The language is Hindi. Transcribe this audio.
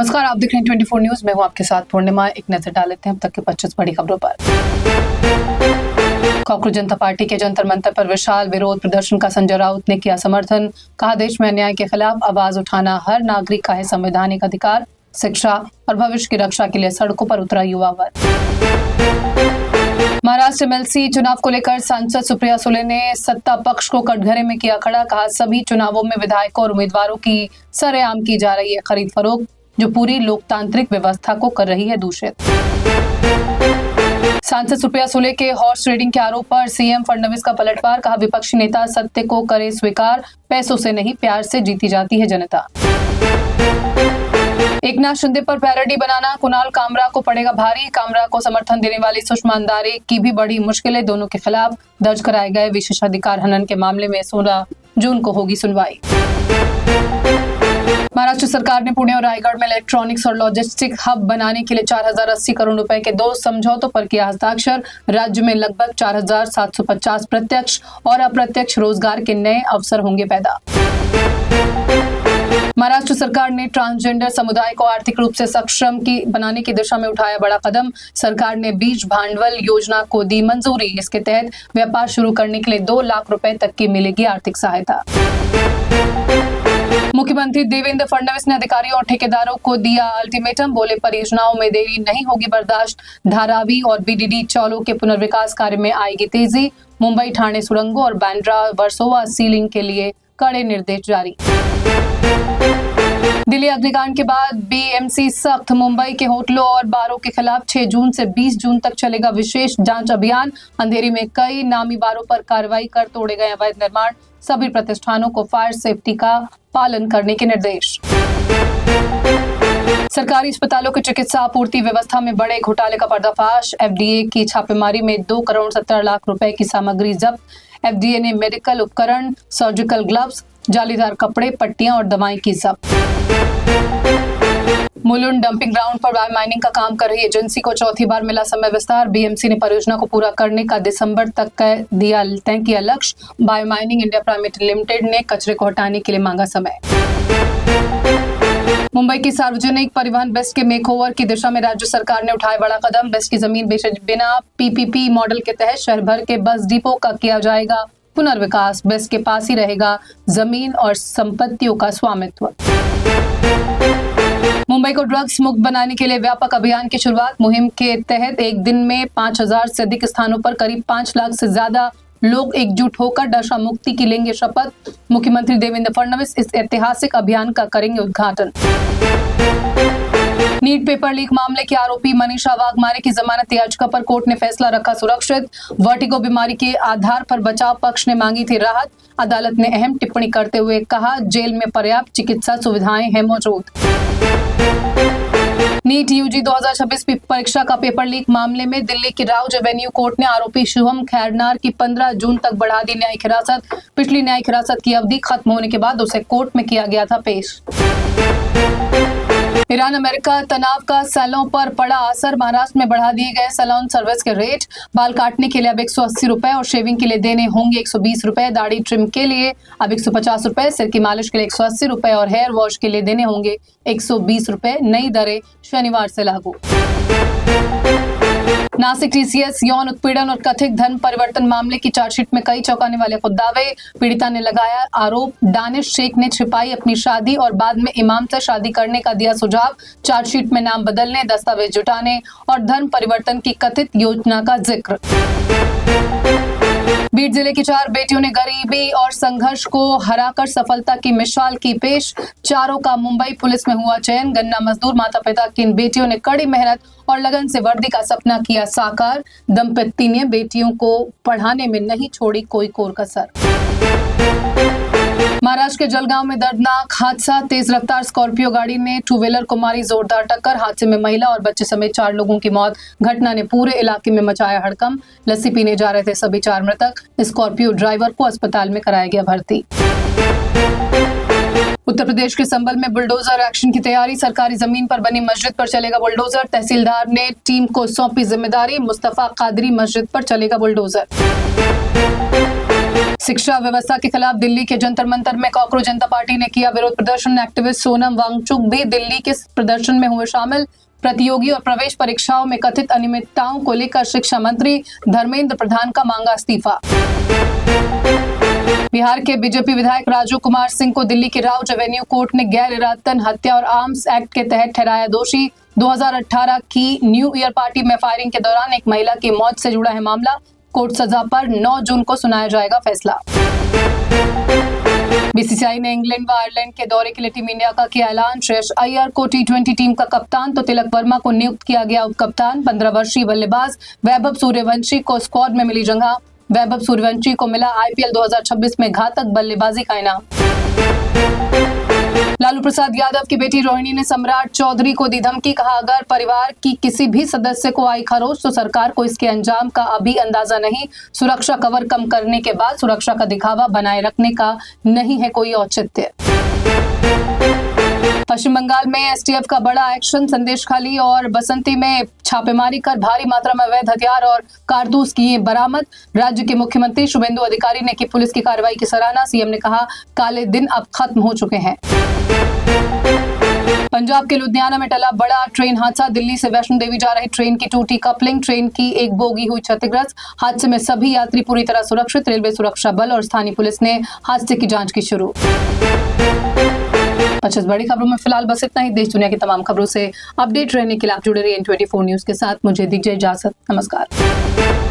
नमस्कार, आप देख रहे हैं 24 न्यूज। मैं हूं आपके साथ पूर्णिमा। एक नजर डाल लेते हैं अब तक के 25 बड़ी खबरों पर। कांग्रेस जनता पार्टी के जंतर मंतर पर विशाल विरोध प्रदर्शन का संजय राउत ने किया समर्थन। कहा, देश में अन्याय के खिलाफ आवाज उठाना हर नागरिक का है संवैधानिक अधिकार। शिक्षा और भविष्य की रक्षा के लिए सड़कों पर उतरा युवा वर्ग। महाराष्ट्र एमएलसी चुनाव को लेकर सांसद सुप्रिया सुले ने सत्ता पक्ष को कटघरे में किया खड़ा। कहा, सभी चुनावों में विधायकों और उम्मीदवारों की सरेआम की जा रही है खरीद फरोख्त, जो पूरी लोकतांत्रिक व्यवस्था को कर रही है दूषित। सांसद सुप्रिया सुले के हॉर्स ट्रेडिंग के आरोप पर सीएम फडणवीस का पलटवार। कहा, विपक्षी नेता सत्य को करे स्वीकार, पैसों से नहीं प्यार से जीती जाती है जनता। एकनाथ शिंदे पर पैरोडी बनाना कुणाल कामरा को पड़ेगा भारी। कामरा को समर्थन देने वाली सुषमा अंधारी की भी बड़ी मुश्किलें। दोनों के खिलाफ दर्ज कराए गए विशेषाधिकार हनन के मामले में 16 जून को होगी सुनवाई। महाराष्ट्र सरकार ने पुणे और रायगढ़ में इलेक्ट्रॉनिक्स और लॉजिस्टिक हब बनाने के लिए 4080 करोड़ रुपए के 2 समझौतों पर किया हस्ताक्षर। राज्य में लगभग 4750 प्रत्यक्ष और अप्रत्यक्ष रोजगार के नए अवसर होंगे पैदा। महाराष्ट्र सरकार ने ट्रांसजेंडर समुदाय को आर्थिक रूप से सक्षम बनाने की दिशा में उठाया बड़ा कदम। सरकार ने बीज भांडवल योजना को दी मंजूरी। इसके तहत व्यापार शुरू करने के लिए 2 लाख रुपए तक की मिलेगी आर्थिक सहायता। मुख्यमंत्री देवेंद्र फडणवीस ने अधिकारियों और ठेकेदारों को दिया अल्टीमेटम। बोले, परियोजनाओं में देरी नहीं होगी बर्दाश्त। धारावी और बीडीडी चौलों के पुनर्विकास कार्य में आएगी तेजी। मुंबई ठाणे सुरंगों और बांद्रा वर्सोवा सीलिंग के लिए कड़े निर्देश जारी। दिल्ली अग्निकांड के बाद बीएमसी सख्त। मुंबई के होटलों और बारों के खिलाफ 6 जून से 20 जून तक चलेगा विशेष जांच अभियान। अंधेरी में कई नामी बारों पर कार्रवाई कर तोड़े गए अवैध निर्माण। सभी प्रतिष्ठानों को फायर सेफ्टी का पालन करने के निर्देश। सरकारी अस्पतालों की चिकित्सा आपूर्ति व्यवस्था में बड़े घोटाले का पर्दाफाश। एफडीए की छापेमारी में 2 करोड़ 70 लाख रुपए की सामग्री जब्त। एफडीए ने मेडिकल उपकरण, सर्जिकल ग्लव्स, जालीदार कपड़े, पट्टियां और दवाएं की जब्त। मुलुंड डंपिंग ग्राउंड पर बायो माइनिंग का काम कर रही एजेंसी को चौथी बार मिला समय विस्तार। बीएमसी ने परियोजना को पूरा करने का दिसंबर तक का तय किया लक्ष्य। Bio mining India private limited ने कचरे को हटाने के लिए मांगा समय। मुंबई की सार्वजनिक परिवहन बस के मेकओवर की दिशा में राज्य सरकार ने उठाया बड़ा कदम। बस की जमीन बेचे बिना पीपीपी मॉडल के तहत शहर भर के बस डिपो का किया जाएगा पुनर्विकास। बस के पास ही रहेगा जमीन और संपत्तियों का स्वामित्व। मुंबई को ड्रग्स मुक्त बनाने के लिए व्यापक अभियान की शुरुआत। मुहिम के तहत एक दिन में 5000 से अधिक स्थानों पर करीब 5 लाख से ज्यादा लोग एकजुट होकर नशा मुक्ति की लेंगे शपथ। मुख्यमंत्री देवेंद्र फडणवीस इस ऐतिहासिक अभियान का करेंगे उद्घाटन। नीट पेपर लीक मामले के आरोपी मनीषा वाघमारे की जमानत याचिका पर कोर्ट ने फैसला रखा सुरक्षित। वर्टिगो बीमारी के आधार पर बचाव पक्ष ने मांगी थी राहत। अदालत ने अहम टिप्पणी करते हुए कहा, जेल में पर्याप्त चिकित्सा सुविधाएं हैं मौजूद। नीट यूजी 2026 परीक्षा का पेपर लीक मामले में दिल्ली की राउज एवेन्यू कोर्ट ने आरोपी शुभम खैरनार की 15 जून तक बढ़ा दी न्यायिक हिरासत। पिछली न्यायिक हिरासत की अवधि खत्म होने के बाद उसे कोर्ट में किया गया था पेश। ईरान अमेरिका तनाव का सैलून पर पड़ा असर। महाराष्ट्र में बढ़ा दिए गए सैलून सर्विस के रेट। बाल काटने के लिए अब 180 रुपए और शेविंग के लिए देने होंगे 120 रुपए। दाढ़ी ट्रिम के लिए अब 150 रुपए, सिर की मालिश के लिए 180 रुपए और हेयर वॉश के लिए देने होंगे 120 रुपए। नई दरें शनिवार से लागू। नासिक टीसीएस यौन उत्पीड़न और कथित धन परिवर्तन मामले की चार्जशीट में कई चौंकाने वाले खुद दावे। पीड़िता ने लगाया आरोप, दानिश शेख ने छिपाई अपनी शादी और बाद में इमाम से शादी करने का दिया सुझाव। चार्जशीट में नाम बदलने, दस्तावेज जुटाने और धन परिवर्तन की कथित योजना का जिक्र। बीड जिले की 4 बेटियों ने गरीबी और संघर्ष को हराकर सफलता की मिसाल की पेश। चारों का मुंबई पुलिस में हुआ चयन। गन्ना मजदूर माता पिता की इन बेटियों ने कड़ी मेहनत और लगन से वर्दी का सपना किया साकार। दंपति ने बेटियों को पढ़ाने में नहीं छोड़ी कोई कोर कसर। महाराष्ट्र के जलगांव में दर्दनाक हादसा। तेज रफ्तार स्कॉर्पियो गाड़ी ने 2 व्हीलर को मारी जोरदार टक्कर। हादसे में महिला और बच्चे समेत 4 लोगों की मौत। घटना ने पूरे इलाके में मचाया हड़कंप। लस्सी पीने जा रहे थे सभी 4 मृतक। स्कॉर्पियो ड्राइवर को अस्पताल में कराया गया भर्ती। उत्तर प्रदेश के संभल में बुलडोजर एक्शन की तैयारी। सरकारी जमीन पर बनी मस्जिद पर चलेगा बुलडोजर। तहसीलदार ने टीम को सौंपी जिम्मेदारी। मुस्तफा कादरी मस्जिद पर चलेगा बुलडोजर। शिक्षा व्यवस्था के खिलाफ दिल्ली के जंतर मंतर में कॉकरोच जनता पार्टी ने किया विरोध प्रदर्शन। एक्टिविस्ट सोनम वांगचुक भी दिल्ली के प्रदर्शन में हुए शामिल। प्रतियोगी और प्रवेश परीक्षाओं में कथित अनियमितताओं को लेकर शिक्षा मंत्री धर्मेंद्र प्रधान का मांगा इस्तीफा। बिहार के बीजेपी विधायक राजू कुमार सिंह को दिल्ली के राउज एवेन्यू कोर्ट ने गैर इरादतन हत्या और आर्म्स एक्ट के तहत ठहराया दोषी। 2018 की न्यू ईयर पार्टी में फायरिंग के दौरान एक महिला की मौत से जुड़ा है मामला। कोर्ट सजा पर 9 जून को सुनाया जाएगा फैसला। बीसीसीआई ने इंग्लैंड व आयरलैंड के दौरे के लिए टीम इंडिया का किया ऐलान। श्रेयस अय्यर को टी20 टीम का कप्तान तो तिलक वर्मा को नियुक्त किया गया उप कप्तान। 15 वर्षीय बल्लेबाज वैभव सूर्यवंशी को स्क्वाड में मिली जगह। वैभव सूर्यवंशी को मिला आईपीएल 2026 में घातक बल्लेबाजी का इनाम। लालू प्रसाद यादव की बेटी रोहिणी ने सम्राट चौधरी को दी धमकी। कहा, अगर परिवार की किसी भी सदस्य को आई खरोच तो सरकार को इसके अंजाम का अभी अंदाजा नहीं। सुरक्षा कवर कम करने के बाद सुरक्षा का दिखावा बनाए रखने का नहीं है कोई औचित्य। पश्चिम बंगाल में एसटीएफ का बड़ा एक्शन। संदेशखाली और बसंती में छापेमारी कर भारी मात्रा में अवैध हथियार और कारतूस किए बरामद। राज्य के मुख्यमंत्री शुभेंदु अधिकारी ने की पुलिस की कार्रवाई की सराहना। सीएम ने कहा, काले दिन अब खत्म हो चुके हैं। पंजाब के लुधियाना में टला बड़ा ट्रेन हादसा। दिल्ली से वैष्णो देवी जा रही ट्रेन की टूटी कपलिंग। ट्रेन की एक बोगी हुई क्षतिग्रस्त। हादसे में सभी यात्री पूरी तरह सुरक्षित। रेलवे सुरक्षा बल और स्थानीय पुलिस ने हादसे की जांच की शुरू। 25 बड़ी खबरों में फिलहाल बस इतना ही। देश दुनिया की तमाम खबरों से अपडेट रहने के लिए आप जुड़े रहिए N24 न्यूज के साथ। मुझे दीजिए इजाजत। नमस्कार।